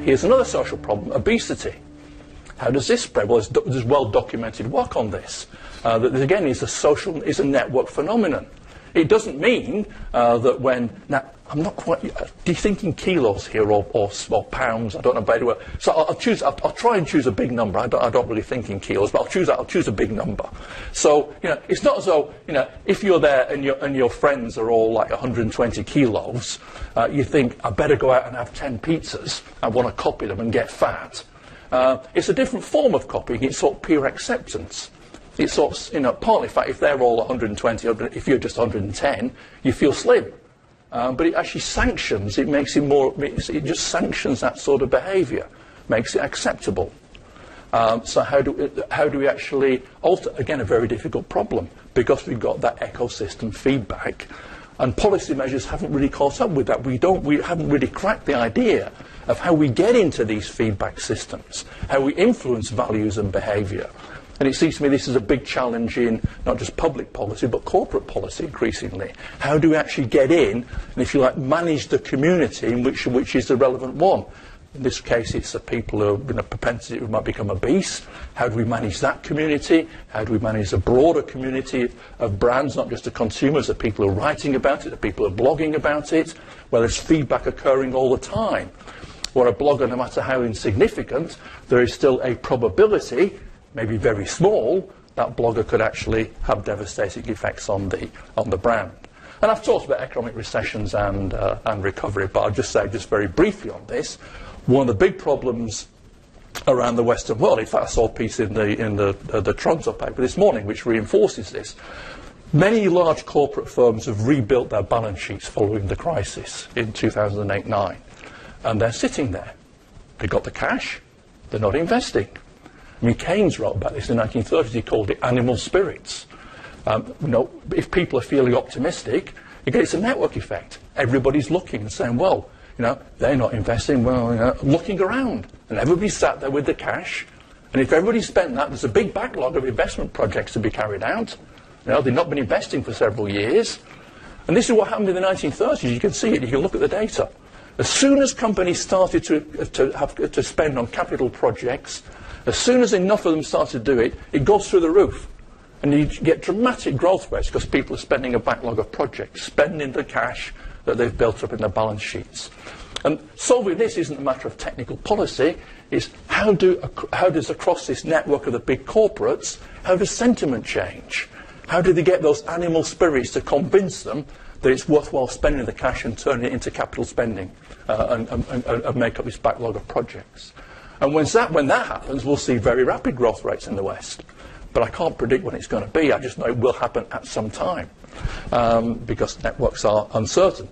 Here's another social problem, obesity. How does this spread? Well, there's well-documented work on this. That again is a network phenomenon. It doesn't mean that when now I'm not quite. Do you think in kilos here or pounds? I don't know better word. So I'll try and choose a big number. I don't really think in kilos, but I'll choose a big number. So it's not as though if you're there and your friends are all like 120 kilos, you think I better go out and have 10 pizzas. I want to copy them and get fat. It's a different form of copying. It's sort of peer acceptance. It's sort of, partly, in fact, if they're all 120, if you're just 110, you feel slim. But it actually sanctions, it makes it more, it just sanctions that sort of behaviour, makes it acceptable. So how do we actually alter, again, a very difficult problem, because we've got that ecosystem feedback, and policy measures haven't really caught up with that. We haven't really cracked the idea of how we get into these feedback systems, how we influence values and behaviour. And it seems to me this is a big challenge in not just public policy, but corporate policy increasingly. How do we actually get in, and if you like, manage the community in which is the relevant one? In this case, it's the people who have a propensity who might become obese. How do we manage that community? How do we manage a broader community of brands, not just the consumers, the people who are writing about it, the people who are blogging about it, where there's feedback occurring all the time? Where a blogger, no matter how insignificant, there is still a probability, maybe very small, that blogger could actually have devastating effects on the brand. And I've talked about economic recessions and recovery, but I'll just say just very briefly on this. One of the big problems around the Western world, in fact I saw a piece in the Toronto paper this morning which reinforces this. Many large corporate firms have rebuilt their balance sheets following the crisis in 2008-9, and they're sitting there. They've got the cash, they're not investing. I mean, Keynes wrote about this in the 1930s. He called it animal spirits. If people are feeling optimistic, it's a network effect. Everybody's looking and saying, well, they're not investing. Well, looking around, and everybody's sat there with the cash. And if everybody spent that, there's a big backlog of investment projects to be carried out. They've not been investing for several years. And this is what happened in the 1930s. You can see it. You can look at the data. As soon as companies started to spend on capital projects, as soon as enough of them start to do it, it goes through the roof. And you get dramatic growth rates because people are spending a backlog of projects, spending the cash that they've built up in their balance sheets. And solving this isn't a matter of technical policy, it's how does across this network of the big corporates, how does sentiment change? How do they get those animal spirits to convince them that it's worthwhile spending the cash and turning it into capital spending and make up this backlog of projects? And when that happens, we'll see very rapid growth rates in the West. But I can't predict when it's going to be. I just know it will happen at some time because networks are uncertain.